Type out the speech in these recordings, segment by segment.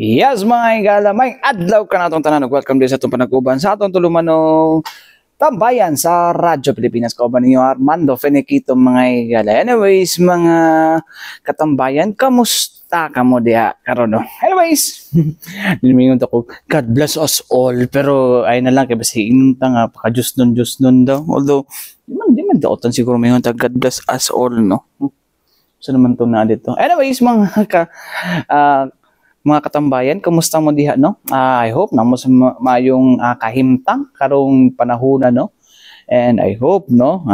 Yes, mga igala, may adlaw ka na itong tanan. Welcome din sa itong panaguban sa itong tulumanong tambayan sa Radyo Pilipinas. Kauban ninyo Armando Feniquito, mga igala. Anyways, mga katambayan, kamusta ka mo diha karon no? Anyways, limingon ako, God bless us all. Pero ay na lang, kaya basi inunta nga, paka-Diyos nun daw. Although, di man daotan siguro may God bless us all, no? So naman ito na dito. Anyways, mga katambayan, kamusta mo diha no? I hope na mo sa mayong kahimtang karong panahon no. And I hope no,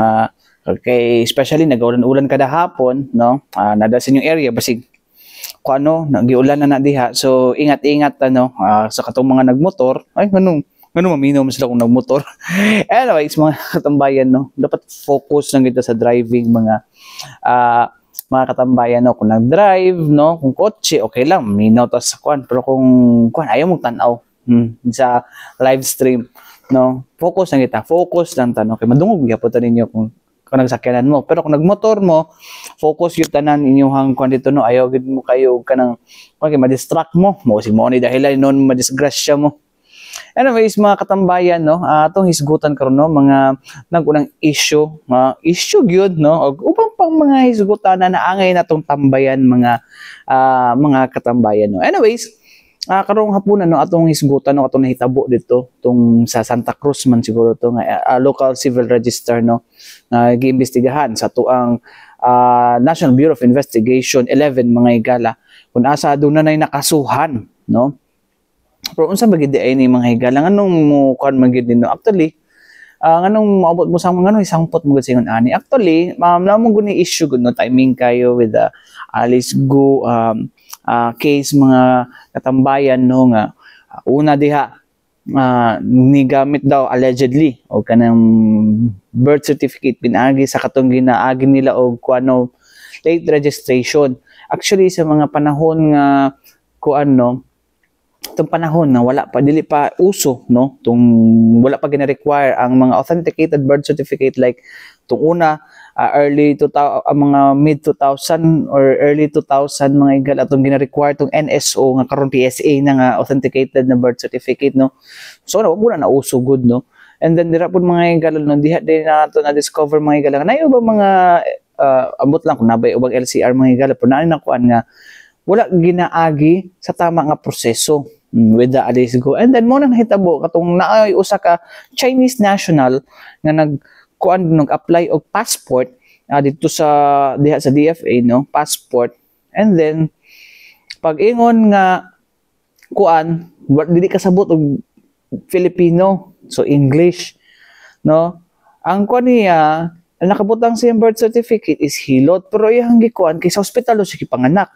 okay, especially nag-ulan-ulan kada hapon no. Nada sa inyong area basig kung ano, nagiulan na diha. So ingat-ingat sa katong mga nagmotor. Ay ganun maminaw mo sila kung nagmotor. Anyways, mga katambayan no, dapat focus lang kita sa driving mga katambayan no, kung nag-drive no, kung kotse okay lang, minaw tas sa kwan, pero kung kwan ayaw mong tanaw sa live stream no, focus lang tanong kay madungog gyapon ta ninyo kung nagsakyanan mo. Pero kung nagmotor mo, focus yung tanan inyong kwan dito no, ayaw gid mo kayo kanang kay ma-distract mo si mo ni dahilan non madisgrasya mo. Anyways, mga katambayan no, atong hisgutan karon no, mga nagunang issue gyud no, og ubang pang mga hisgutan na naangay natong tambayan mga katambayan no. Anyways, karong hapunan no, atong hisgutan no, atong nahitabo dito tung sa Santa Cruz man siguro to nga local civil register no, giimbestigahan sa tuang National Bureau of Investigation 11 mga igala kung asa dunay nakasuhan no. Pero unsa bagid ay ni mga higala nganong mo kan magid no, actually nganong maabot mo sang nganong isangpot mo gud singon ani actually namo gud ni issue gud no, timing kayo with the Alice Go case mga katambayan no, nga una diha ni gamit daw allegedly o kanang birth certificate pinaagi sa katong ginaagi nila og kuano late registration. Actually sa mga panahon nga kuano itong panahon na wala pa, dili pa uso no, tung wala pa gina-require ang mga authenticated birth certificate like tung una early 2000 mga mid 2000 or early 2000 mga igal atong gina-require tong NSO nga karon PSA na nga authenticated na birth certificate no. So wala na uso good no. And then dira pud mga igal no, diha din nato na discover mga igal na ba mga ambot lang kung nabay ubang LCR mga igal pero na kuan nga wala ginaagi sa tama nga proseso with the Alice Go. And then mo nang hitabo katong naay usa ka Chinese national nga nag-apply og passport dito sa diha sa DFA no, passport. And then pag-ingon nga kuan dili kasabot og Filipino, so English no. Ang kuan niya nakabutang sa birth certificate is hilot pero iyang gikuan kay sa ospital siya gipanganak.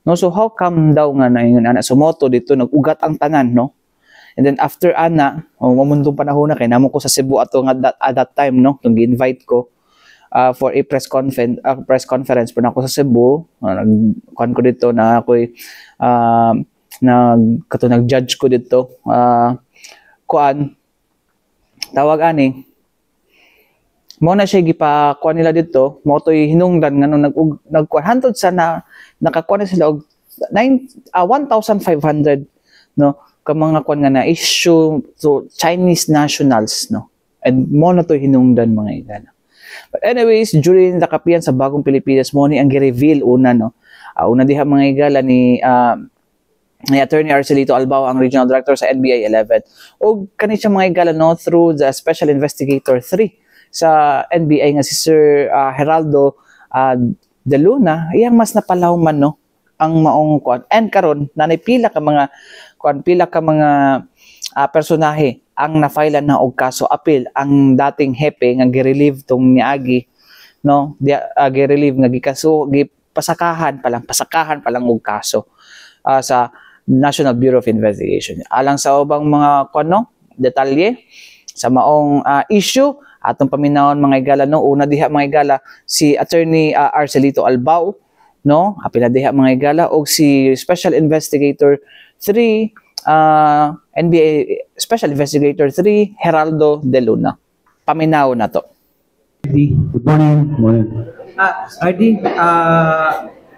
No, so how come daw nga na yun ana sumoto dito nagugat ang tanan no. And then after mamundong panahon na kay namo ko sa Cebu ato nga at that time no, nung gi-invite ko for a press conference pero ako sa Cebu nagkuan ko dito na ako'y nag-judge ko dito kuan tawag ani mo na siya gipakuan nila dito mo to'y hinungdan nga nung nagkuan hantod sa nakakuha na sila og 1,500 no ka mga kuan nga na issue to Chinese nationals no, and mo na to hinungdan mga igala. But anyways, during the kapiyan sa Bagong Pilipinas mo ni ang gi-reveal una no, una diha mga igala ni Attorney Arcelito Albao ang Regional Director sa NBI 11 og kani siya mga igala no, through the Special Investigator 3 sa NBI nga si Sir Geraldo De Luna, iyang mas napalawman no ang maong kuan. And karon nanay pila ka mga personahe ang na-file na og kaso apil ang dating hepe nga gi-relieve tong niagi no, gi-relieve nga pasakahan pa lang og kaso sa National Bureau of Investigation. Alang sa ubang mga kuan no, detalye sa maong issue atong paminawon mga igala no, una diha mga igala si Attorney Arcelito Albao no, apil na diha mga igala og si Special Investigator 3 NBI Special Investigator 3 Geraldo De Luna. Paminaw na to. Good morning. RD,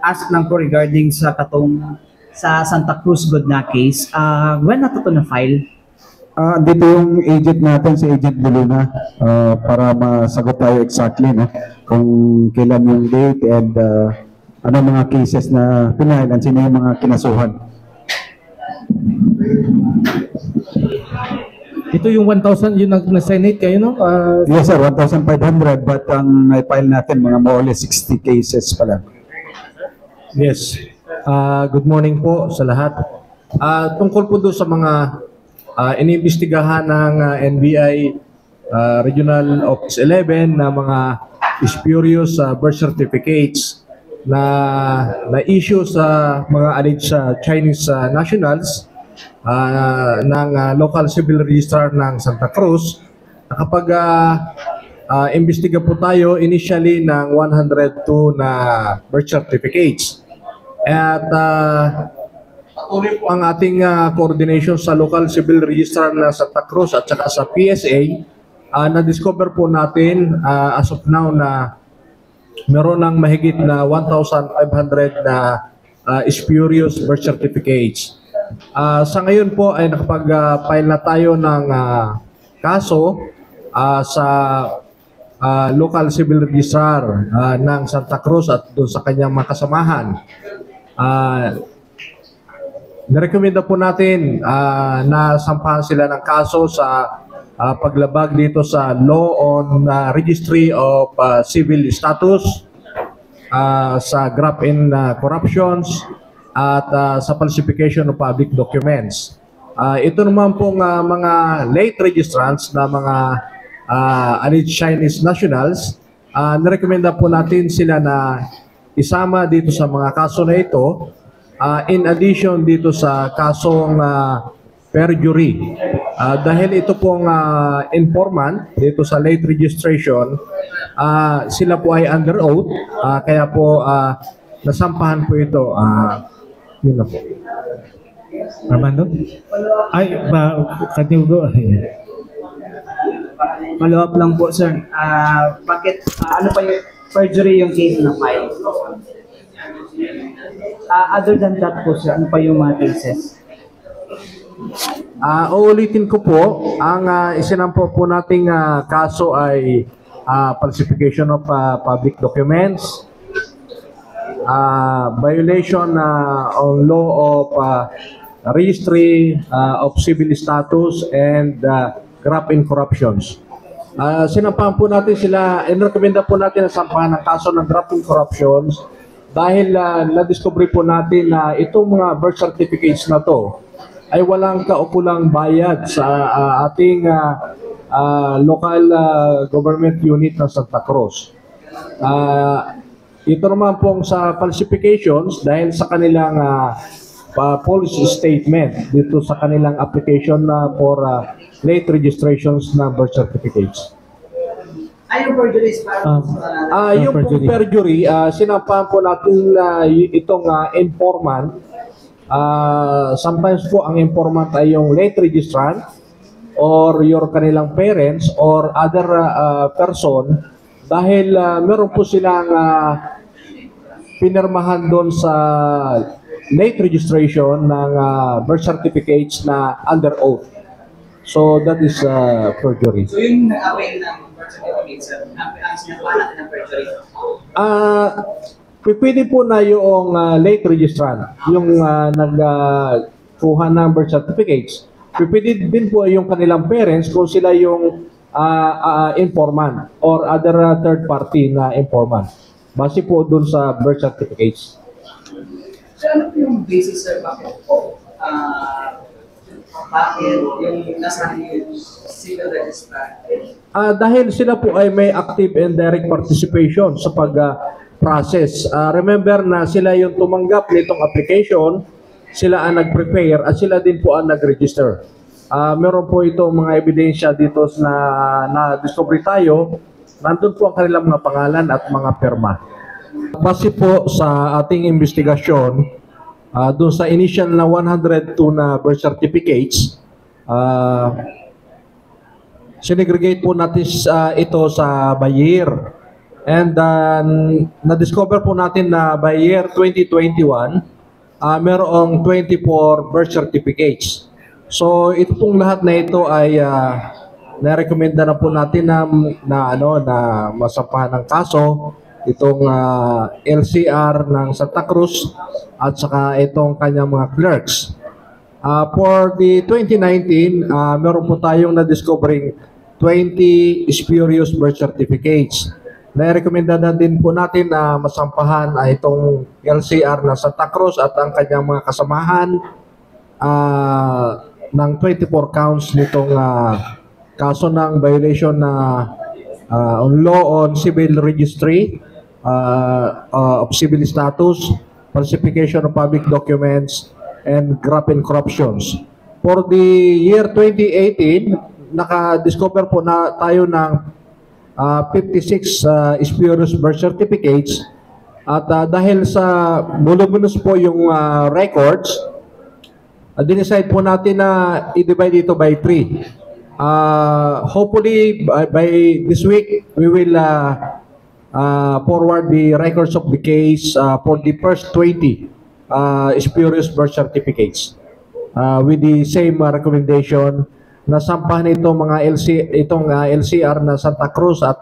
ask lang po regarding sa katong sa Santa Cruz good na case, when nato to na file? Dito yung agent natin, si Agent Luna, para masagot tayo exactly, no? Kung kailan yung date and ano mga cases na pinail and sino yung mga kinasuhan. Ito yung 1,000, yung na-senate kayo, no? Yes sir, 1,500, but ang na-file natin mga more or less 60 cases pa lang. Yes. Good morning po sa lahat. Tungkol po doon sa mga iniimbestigahan ng NBI Regional Office 11 na mga spurious birth certificates na issue sa mga alleged Chinese nationals ng local civil registrar ng Santa Cruz. Kapag imbestiga po tayo initially ng 102 na birth certificates. At patuloy po ang ating coordination sa local civil registrar na Santa Cruz at saka sa PSA. Na-discover po natin as of now na meron ng mahigit na 1,500 na spurious birth certificates. Sa ngayon po ay nakapag-file na tayo ng kaso sa local civil registrar ng Santa Cruz at doon sa kanyang mga kasamahan. Nirekomenda po natin na sampahan sila ng kaso sa paglabag dito sa Law on Registry of Civil Status, sa graft in corruptions, at sa falsification of public documents. Ito naman pong mga late registrants na mga alleged Chinese nationals, nirekomenda po natin sila na isama dito sa mga kaso na ito, in addition dito sa kasong perjury. Dahil ito pong informant dito sa late registration, sila po ay under oath, kaya po nasampahan po ito. Yun na po. Armando? Ay, can you go? Follow up lang po, sir. Bakit, ano pa yung perjury yung case na file? Other than that po, sir, ano pa yung mga cases? Uulitin ko po, ang isinampo po nating kaso ay falsification of public documents, violation on law of registry of civil status, and graft in corruptions. Sinampahan po natin sila, inirekomenda po natin na sampahan ng kaso ng graft in corruptions dahil na-discover po natin na itong mga birth certificates na to ay walang kaukulang bayad sa ating local government unit ng Santa Cruz. Ito naman pong sa falsifications dahil sa kanilang policy statement dito sa kanilang application for late registrations ng birth certificates. Yung perjury is Yung pong perjury, sinampahan po natin itong informant. Sometimes po ang informant ay yung late registrant or your kanilang parents or other person dahil meron po silang pinirmahan doon sa late registration ng birth certificates na under oath. So that is perjury. So yung nag-avail ng birth certificate, sir, ang sinampahan natin ng perjury? Pwede po na yung late registrant, yung nagkuha ng birth certificates. Pwede din po yung kanilang parents kung sila yung informant or other third party na informant. Base po dun sa birth certificates. So ano po yung basis, sir, bakit yung nasa yung civil registrar? Dahil sila po ay may active and direct participation sa pag-process. Remember na sila yung tumanggap nitong application, sila ang nag-prepare at sila din po ang nag-register. Meron po itong mga ebidensya dito na discovery tayo, nandun po ang kanilang mga pangalan at mga perma. Base po sa ating investigasyon, doon sa initial na 102 na birth certificates, sinegregate po natin ito sa by year. And na-discover po natin na by year 2021, merong 24 birth certificates. So ito pong lahat na ito ay narekomenda na po natin na masampahan ng kaso itong LCR ng Santa Cruz at saka itong kanyang mga clerks. For the 2019, meron po tayong na-discovering 20 spurious birth certificates. Nairekomenda na din po natin na masampahan itong LCR ng Santa Cruz at ang kanyang mga kasamahan ng 24 counts nitong kaso ng violation na on law on civil registry of civil status, falsification of public documents, and graft and corruptions. For the year 2018, naka-discover po na tayo ng 56 spurious birth certificates at dahil sa voluminous po yung records, dinicide po natin na i-divide ito by 3. Hopefully by this week we will forward the records of the case for the first 20 spurious birth certificates with the same recommendation na sampahan itong LCR na Santa Cruz at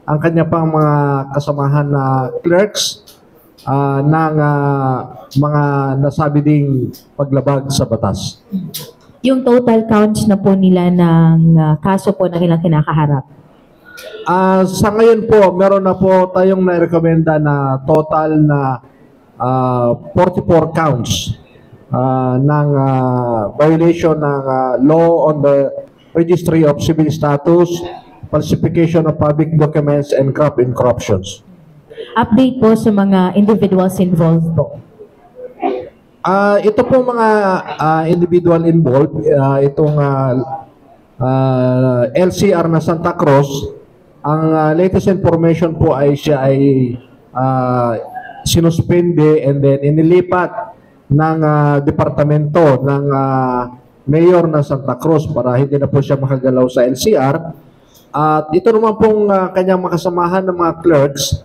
ang kanya pang mga kasamahan na clerks ng mga nasabi ding paglabag sa batas. Yung total counts na po nila ng kaso po na ilang kinakaharap? Sa ngayon po, meron na po tayong nairekomenda na total na 44 counts ng violation ng law on the registry of civil status, falsification of public documents, and graft and corruptions. Update po sa mga individuals involved po. Ito po mga individual involved, itong LCR na Santa Cruz, ang latest information po ay siya ay sinuspende and then inilipat ng departamento ng mayor ng Santa Cruz para hindi na po siya makagalaw sa LCR. At ito naman pong kanyang makasamahan ng mga clerks,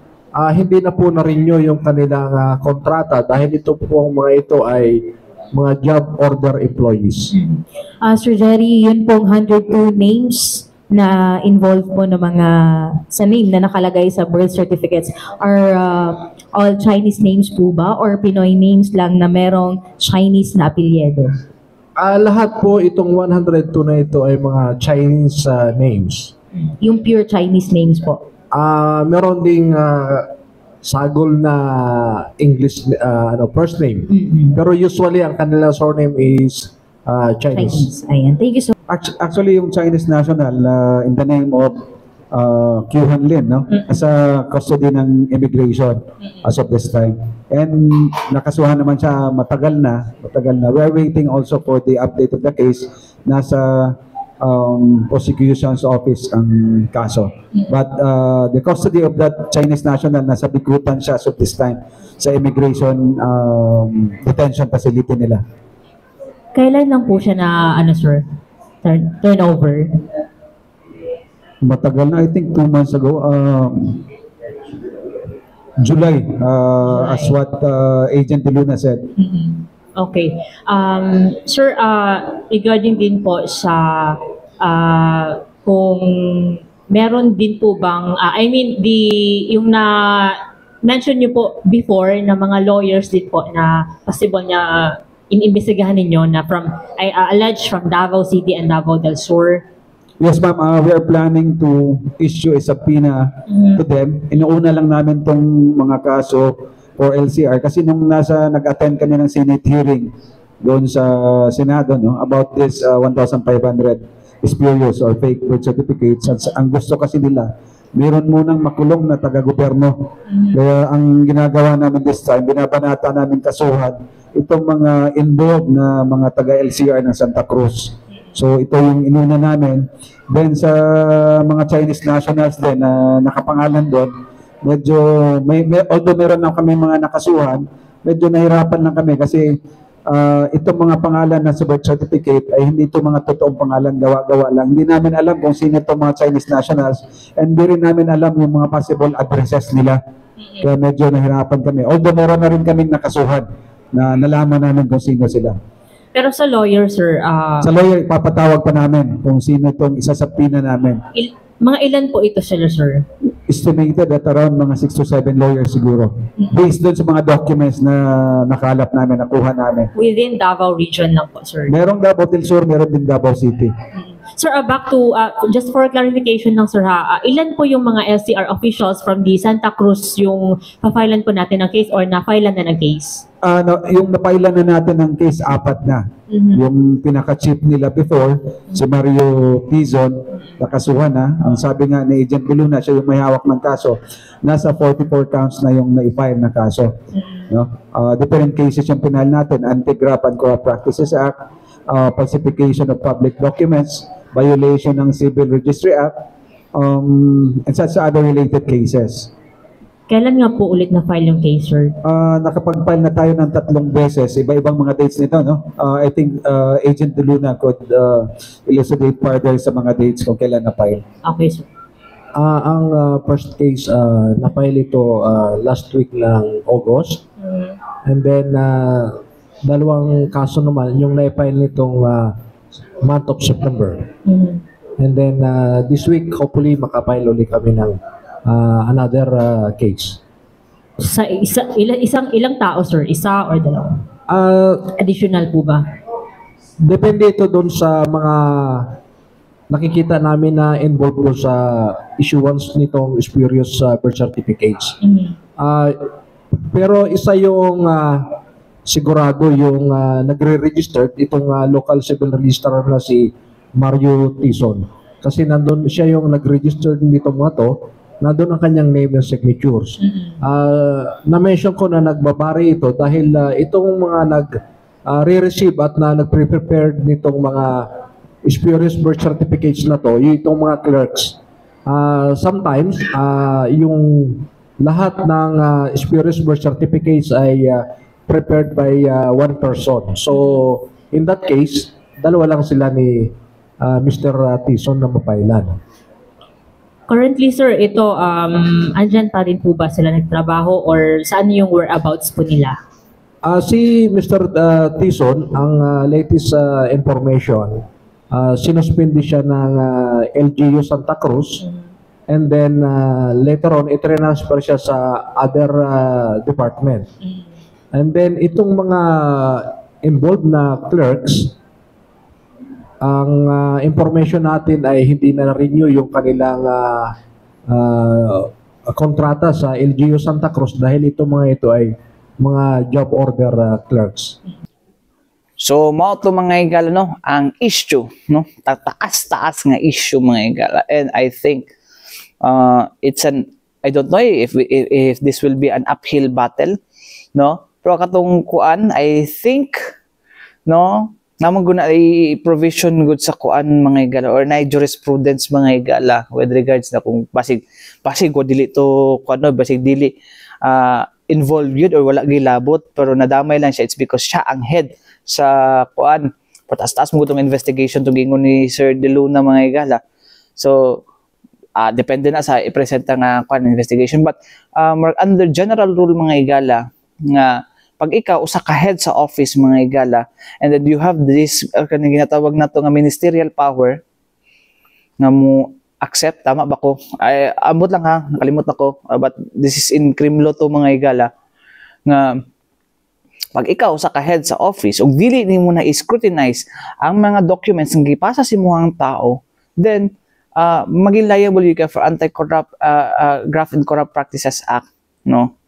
hindi na po na-renew yung kanilang kontrata dahil ito po mga ito ay mga job order employees. Sir Jerry, yun pong 102 names na involved po ng mga sa name na nakalagay sa birth certificates are all Chinese names po ba or Pinoy names lang na merong Chinese na apelyido? Lahat po itong 102 na ito ay mga Chinese names. Yung pure Chinese names po? Meron ding sagol na English first name. Pero usually ang kanilang surname is Chinese. Ayan. Thank you so much. Actually, yung Chinese national in the name of Q Hanlin, no? As a custody ng immigration as of this time. And nakasuhan naman siya matagal na. We're waiting also for the update of the case. Nasa prosecution's office ang kaso. But the custody of that Chinese national nasa bigutan siya as of this time sa immigration detention facility nila. Kailan lang po siya na, sir, turnover? Matagal na, I think 2 months ago. July, as what Agent De Luna said. Okay. Sir, regarding din po sa kung meron din po bang, yung mention niyo po before na mga lawyers din po na possible na inimbestigahan ninyo na alleged from Davao City and Davao del Sur. Yes, ma'am. We are planning to issue a subpoena to them. Inuuna lang namin tong mga kaso for LCR kasi nung nag-attend kami ng Senate hearing doon sa Senado about this 1,500 spurious or fake birth certificates. At ang gusto kasi nila, meron munang makulong na taga-gobyerno. Kaya ang ginagawa namin this time, binabanata namin kasuhan itong mga involved na mga taga-LCR ng Santa Cruz. So ito yung inuna namin. Then sa mga Chinese nationals din na nakapangalan doon, medyo, although meron na kami mga nakasuhan, medyo nahirapan lang kami kasi itong mga pangalan na sa birth certificate ay hindi ito mga totoong pangalan, gawa-gawa lang. Hindi namin alam kung sino itong mga Chinese nationals and hindi rin namin alam yung mga possible addresses nila. Kaya medyo nahirapan kami. Although meron na rin kaming nakasuhan na nalaman namin kung sino sila. Pero sa lawyer, sir, Sa lawyer, papatawag pa namin kung sino itong isasapina namin. mga ilan po ito sila, sir? Estimated at around mga 6 to 7 lawyers siguro. Based doon sa mga documents na nakalap namin, nakuha namin. Within Davao region lang po, sir. Merong Davao del Sur, meron din Davao City. Sir, back to, just for clarification lang, sir, ilan po yung mga LCR officials from the Santa Cruz yung pa-filean po natin ng case or na-filean na ng case? Yung napailan na natin ng case, 4 na. Yung pinaka-chief nila before, si Mario Tizon, nakasuhan na. Ang sabi nga ni Agent Beluna, siya yung may hawak ng kaso, nasa 44 counts na yung na-file na kaso. No? Different cases yung pinal natin, Anti-Graft and Corrupt Practices Act, falsification of public documents, violation ng Civil Registry Act, and such other related cases. Kailan nga po ulit na-file yung case, sir? Nakapag-file na tayo ng 3 beses, iba-ibang mga dates nito, no? I think Agent De Luna could elucidate further sa mga dates kung kailan na-file. Okay, sir. Ang first case, na-file ito last week ng August. And then, dalawang kaso naman, yung na-file nitong month of September. And then, this week, hopefully, makapile ulit kami ng another case. Sa ilang tao, sir? Isa or dalawa? Additional po ba? Depende ito doon sa mga nakikita namin na involved po sa issuance nitong spurious birth certificates. Pero isa yung sigurado yung nagre-register itong local civil registrar na si Mario Tizon. Kasi nandun siya yung nag-register nito mga to, nandun ang kanyang name and signatures. Na-mention ko na nagbabari ito dahil itong mga nag-re-receive at na nag-prepare nitong mga spurious birth certificates na to, itong mga clerks. Sometimes, yung lahat ng spurious birth certificates ay prepared by one person. So, in that case, dalawa lang sila ni Mr. Tizon na mapailan. Currently, sir, ito, andyan pa rin po ba sila nagtrabaho or saan yung whereabouts po nila? Si Mr. Tizon, ang latest information, sinuspindi siya ng LGU Santa Cruz and then later on, i-transfer siya sa other department. And then, itong mga involved na clerks, ang information natin ay hindi na renew yung kanilang kontrata sa LGU Santa Cruz dahil itong mga ito ay mga job order clerks. So, mao to mga higala, no? Ang issue, no? Taas-taas nga issue mga higala. And I think I don't know if this will be an uphill battle, no? Pero katong kuan, I think, no, namang guna ay provision good sa kuan mga higala or na jurisprudence mga higala with regards na kung basig ko dili to kuan no, basig dili involved yun or wala gilabot pero nadamay lang siya, it's because siya ang head sa kuan. Patas-taas mo itong investigation to gingon ni Sir De Luna mga higala. So, depende na sa ipresenta nga kuan investigation, but under general rule mga higala nga pag ikaw usa ka head sa office mga higala and then you have this kanang ginatawag nato nga ministerial power nga mo accept, tama ba ko? Ay ambot lang ha, nakalimot nako, but this is in crim law to mga higala nga pag ikaw sa ka head sa office ug dili nimo na i-scrutinize ang mga documents nga gipasa sa imuhang tao, then maging liable ka for Anti-Corrupt Graft and Corrupt Practices Act, no?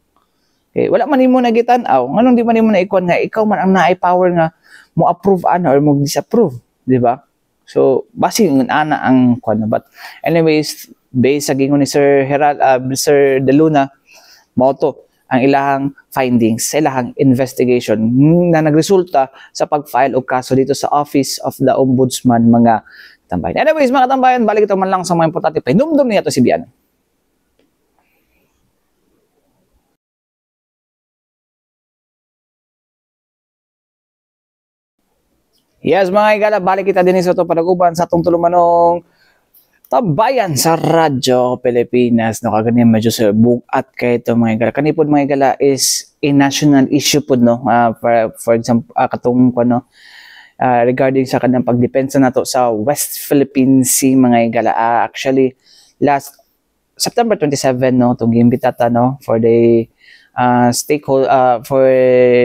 Okay, wala man nimo nagitan-aw, nganong di man nimo naikuan nga ikaw man ang naay power nga mo approve or mo disapprove, di ba? So, basi ana ang kuan. But anyways, based sa gingon ni Sir Sir De Luna, mao to ang ilahang findings, sa ilahang investigation na nagresulta sa pag-file og kaso dito sa Office of the Ombudsman mga tambayan. Anyways, mga tambayan, balik ito man lang sa mga importante. Pahinumdum niya to si Bian. Yes, mga higala, balik kita din sa ito panaguban sa itong tulumanong Tabayan sa Radyo Pilipinas, no, kagani medyo sa bugat kay ito mga igala. Kanipod mga igala is a national issue po, no, for example, katong ano, regarding sa kanang pagdepensa nato sa West Philippine Sea mga igala. Actually, last September 27, no, itong gimbitata, no, for the for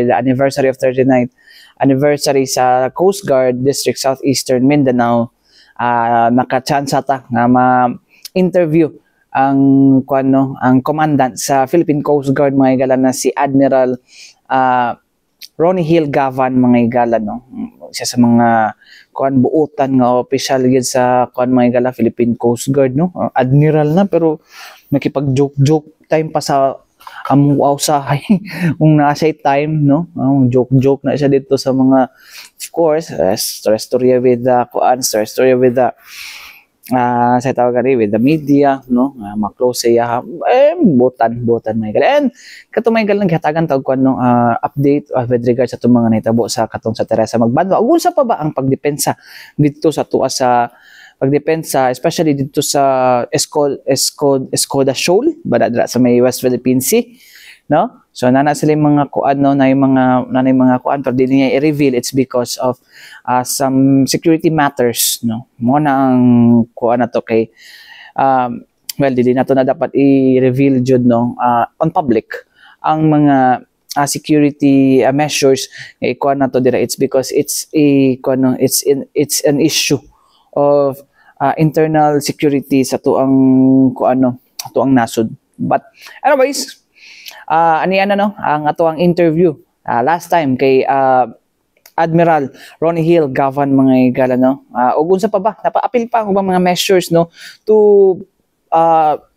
the anniversary of 39th anniversary sa Coast Guard District Southeastern Mindanao. Nakachance ta nga ma-interview ang ang commandant sa Philippine Coast Guard mga igala na si Admiral Ronnie Hill Gavan mga igala, no. Isa sa mga buutan nga official gyud sa mga igala Philippine Coast Guard, no. Admiral na pero nakipag-joke time pa sa amuaw sa kung nasa time, no. Joke na siya dito sa mga, of course, storya with the storya with the sa tawag with the media, no. Ma-close siya botan may gal. And kato may gal lang gihatagan tawag no update with regards sa mga nahitabo sa katong sa Teresa Magbanwa. Ug unsa pa ba ang pagdepensa dito sa tuwa sa pagdepensa, especially dito sa Escoda Shoal, bada sa may West Philippine Sea, no? So nana sila mga kuan, no, na mga kuan pero dili niya i-reveal. It's because of some security matters, no. Mo na ang kuan na to kay well, dili na to na dapat i-reveal jud, no, on public ang mga security measures kuan na to dira. It's because it's a kuan, no, it's an issue of internal security sa tuang tuang nasod. But anyways, no, ang atuang interview last time kay Admiral Ronnie Hill Gavan mga igala, no. Ug unsa pa ba napa-apil pa ang mga measures, no, to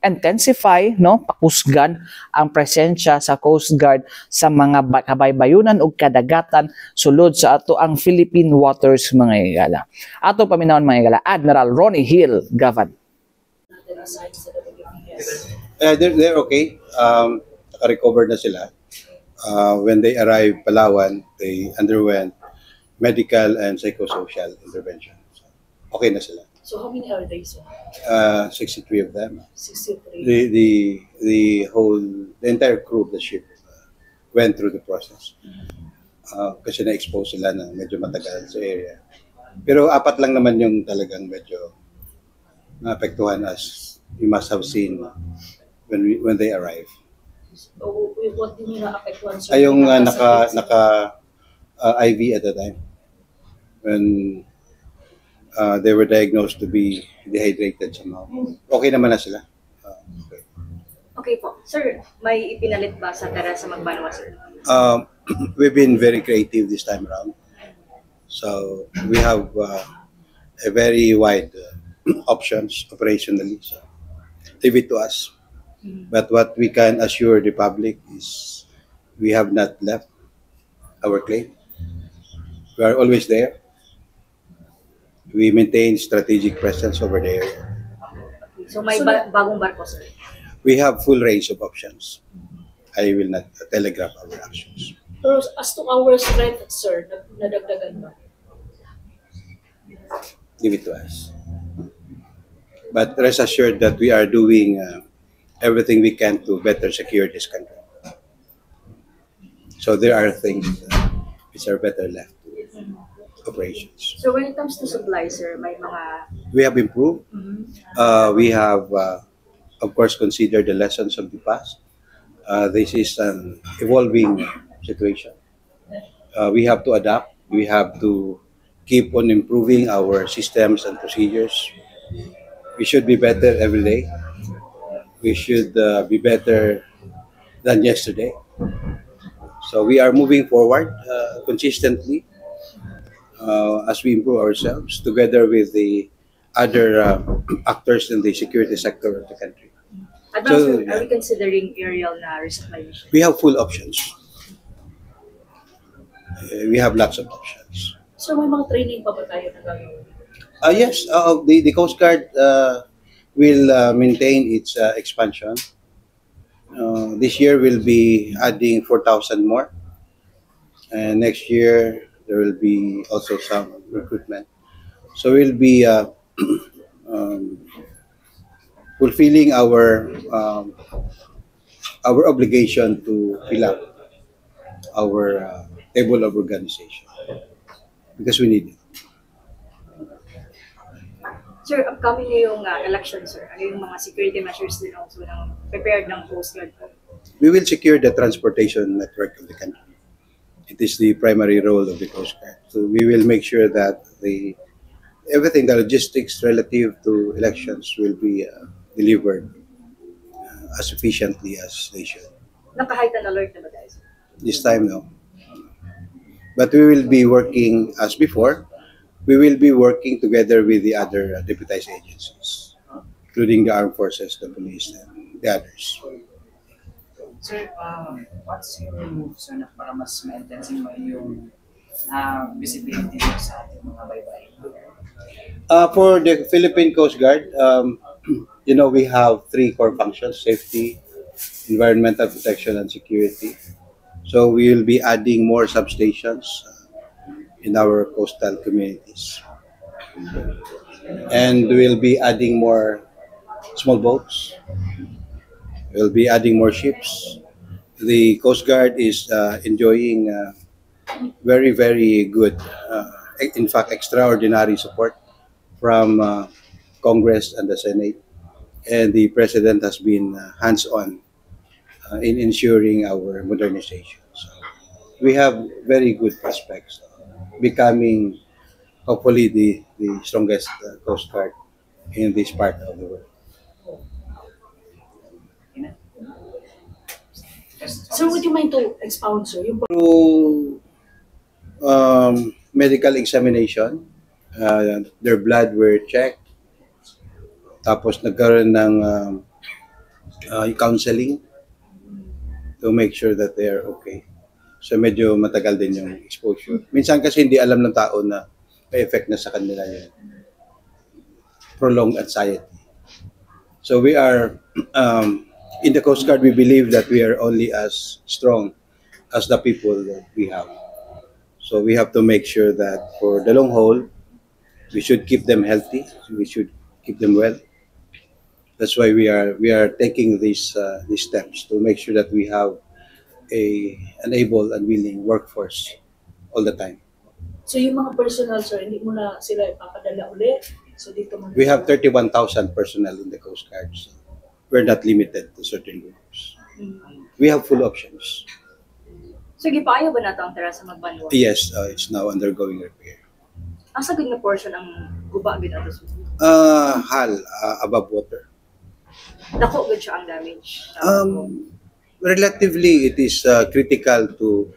intensify, no, pakusgan ang presensya sa Coast Guard sa mga kabaybayonan ug kadagatan sulod sa ato ang Philippine waters mga igala. Ato paminawon mga igala, Admiral Ronnie Hill Gavan. They're okay. Naka-recover na sila. When they arrived Palawan, they underwent medical and psychosocial intervention. So, okay na sila. So how many are they, sir? 63 of them. 63. The entire crew of the ship went through the process. Kasi na-expose sila na medyo matagal sa area. Pero 4 lang naman yung talagang medyo naapektuhan, as you must have seen when they arrive. So, what din yung na-apektuhan, sir? Ay, yung naka IV at the time. When they were diagnosed to be dehydrated somehow. Okay naman na sila. Okay. Okay po. Sir, may ipinalit ba sa Teresa Magbanwa, sir? We've been very creative this time around. So we have a very wide options operationally. So leave it to us. But what we can assure the public is we have not left our claim. We are always there. We maintain strategic presence over the area. So may bagong barko, sir? We have full range of options. I will not telegraph our actions. Pero as to our strength, sir, nadagdagan ba? Give it to us. But rest assured that we are doing everything we can to better secure this country. So there are things which are better left to operations. So when it comes to supply, sir, may mga... We have improved. We have, of course, considered the lessons of the past. This is an evolving situation. We have to adapt. We have to keep on improving our systems and procedures. We should be better every day. We should be better than yesterday. So we are moving forward consistently as we improve ourselves together with the other actors in the security sector of the country. So, are we considering aerial na resupply mission? We have full options. We have lots of options. So may mga training pa ba tayo na gagawin? Yes, the Coast Guard will maintain its expansion. This year we'll be adding 4,000 more. And next year there will be also some recruitment. So we'll be fulfilling our obligation to fill up our table of organization because we need it. Sir, upcoming ngayong election, sir, ano yung mga security measures din also ng prepared ng Coast Guard po? We will secure the transportation network of the country. It is the primary role of the Coast Guard. So we will make sure that everything, the logistics relative to elections will be delivered as efficiently as they should. Naka-heightened alert na ba guys? This time, no. But we will be working as before. We will be working together with the other deputized agencies, including the armed forces, the police, and the others. Sir, what's your move, sir, na para mas ma-intensive mo yung visibility sa ating mga baybayin? For the Philippine Coast Guard, we have three core functions: safety, environmental protection, and security. So we will be adding more substations in our coastal communities. And we'll be adding more small boats. We'll be adding more ships. The Coast Guard is enjoying very, very good, in fact, extraordinary support from Congress and the Senate. And the President has been hands-on in ensuring our modernization. So we have very good prospects becoming hopefully the strongest Coast Guard in this part of the world. Sir, would you mind to expound, sir? Through medical examination, their blood were checked, tapos nagkaroon ng counseling to make sure that they are okay. So medyo matagal din yung exposure. Minsan kasi hindi alam ng tao na may effect na sa kanila yung prolonged anxiety. So we are, in the Coast Guard, we believe that we are only as strong as the people that we have. So we have to make sure that for the long haul, we should keep them healthy, we should keep them well. That's why we are taking these steps to make sure that we have an able and willing workforce all the time. So yung mga personnel, sir, hindi mo na sila ipapadala ulit? So dito mo We have 31,000 personnel in the Coast Guard. So we're not limited to certain groups. We have full options. So gipayo ba nato ang tera sa Magbanwa? Yes, it's now undergoing repair. Asa gud na portion ang guba gid ato sa Hull, above water. dako gud siya ang damage. Relatively, it is critical to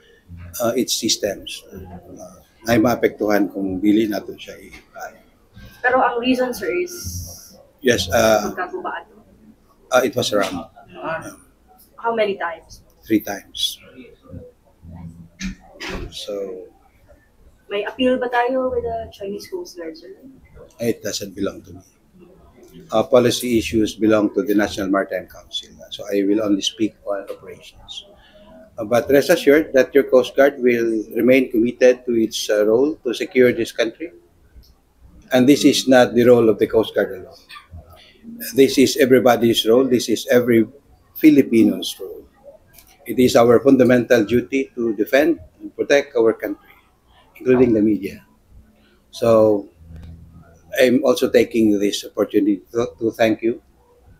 its systems. Ay maapektuhan kung dili natin siya i-kaya. Pero ang reason, sir, is Yes, magkaguba ato. it was around How many times? 3 times. So, May appeal ba tayo with the Chinese Coast Guard, sir? it doesn't belong to me. Policy issues belong to the National Maritime Council. So I will only speak on operations. But rest assured that your Coast Guard will remain committed to its role to secure this country. And this is not the role of the Coast Guard alone. This is everybody's role. This is every Filipino's role. It is our fundamental duty to defend and protect our country, including the media. So I'm also taking this opportunity to thank you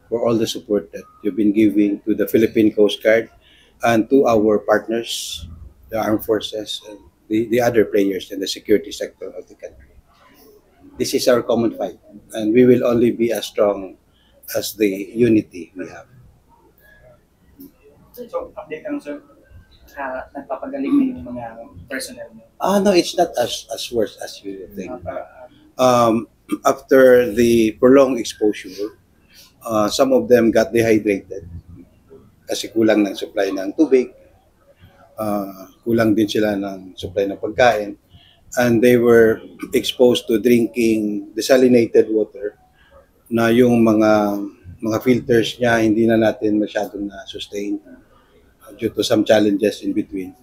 for all the support that you've been giving to the Philippine Coast Guard and to our partners, the armed forces, and the other players in the security sector of the country. This is our common fight, and we will only be as strong as the unity we have. So, update lang, sir. Nagpapagaling na yung mga personnel mo. No, it's not as worse as you think. After the prolonged exposure, some of them got dehydrated kasi kulang ng supply ng tubig, kulang din sila ng supply ng pagkain, and they were exposed to drinking desalinated water na yung mga filters niya hindi na natin masyadong na-sustain due to some challenges in between.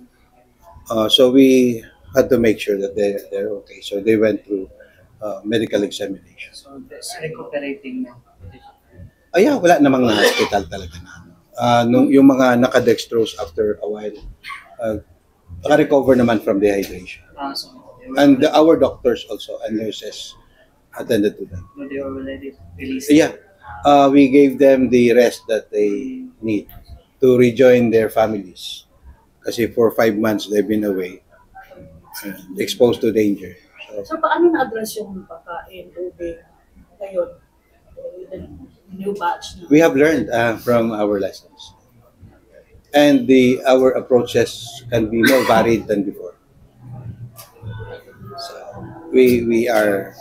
So we had to make sure that they're okay. So they went through medical examination. So, recuperating na. Yeah, wala namang na-hospital talaga na. Yung mga naka-dextrose after a while, naka-recover naman from dehydration. So And our doctors also and nurses attended to them. they were already released. Yeah, we gave them the rest that they need to rejoin their families. Kasi for 5 months they've been away, exposed to danger. So, paano na-address yung pagkain, tubig, ngayon? With the new batch na? We have learned from our lessons, and our approaches can be more varied than before. So we are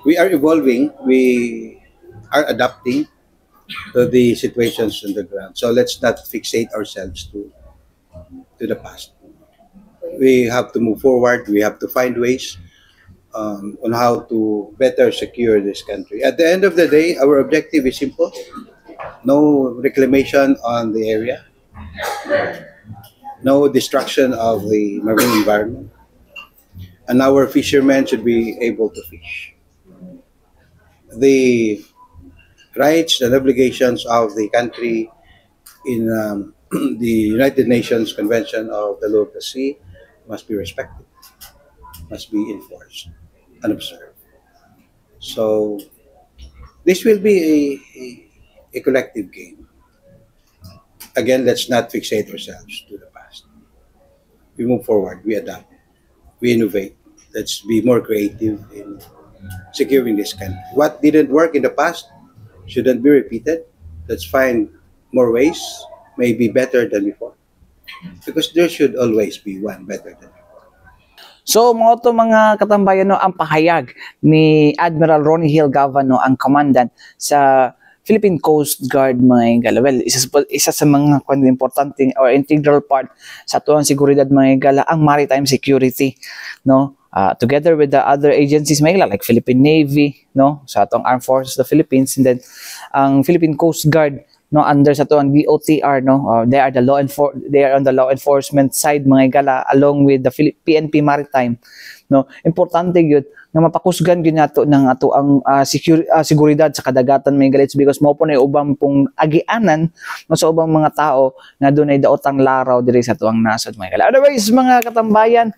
evolving. We are adapting to the situations on the ground. So let's not fixate ourselves to the past. We have to move forward. We have to find ways on how to better secure this country. At the end of the day, our objective is simple: no reclamation on the area, no destruction of the marine environment, and our fishermen should be able to fish. The rights and obligations of the country in the United Nations Convention of the Law of the Sea must be respected, must be enforced and observed. So this will be a collective game. Again, let's not fixate ourselves to the past. We move forward, we adapt, we innovate. Let's be more creative in securing this country. What didn't work in the past shouldn't be repeated. Let's find more ways, maybe better than before. Because there should always be one better than before. So mga katambayan, no, ang pahayag ni Admiral Ronnie Hill Gavan, no, ang commandant sa Philippine Coast Guard, mga igala. Well, isa sa mga importante or integral part sa tuwang seguridad, mga igala, ang maritime security, no? Together with the other agencies, mga igala, like Philippine Navy, no, sa atong Armed Forces of the Philippines, and then ang Philippine Coast Guard, no, under sa tuwang DOTR, no, they are on the law enforcement side, mga igala, along with the PNP Maritime, no. Importante gyud nga mapakusgan gyud nato ng ato ang seguridad sa kadagatan, mga igala. It's because mo po na ubang pong agianan, no, sa ubang mga tao nga dunay daotang laraw diri sa tuwang nasod, mga igala. Otherwise, mga katambayan,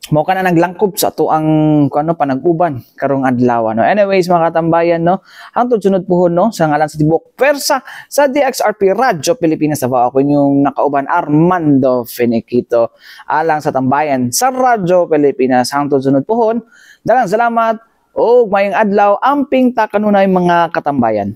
mo ka na naglangkob sa ato ang panag-uban karong adlaw, no. Anyways, mga katambayan, no, hangtod sunod puhon, no, sa ngalan sa tibuok pwersa sa DXRP Radyo Pilipinas, ako yung nakauban Armando Finiquito, alang sa tambayan sa Radyo Pilipinas. Hangtod sunod puhon, daghang salamat o mayong adlaw, amping ta kanunay, mga katambayan.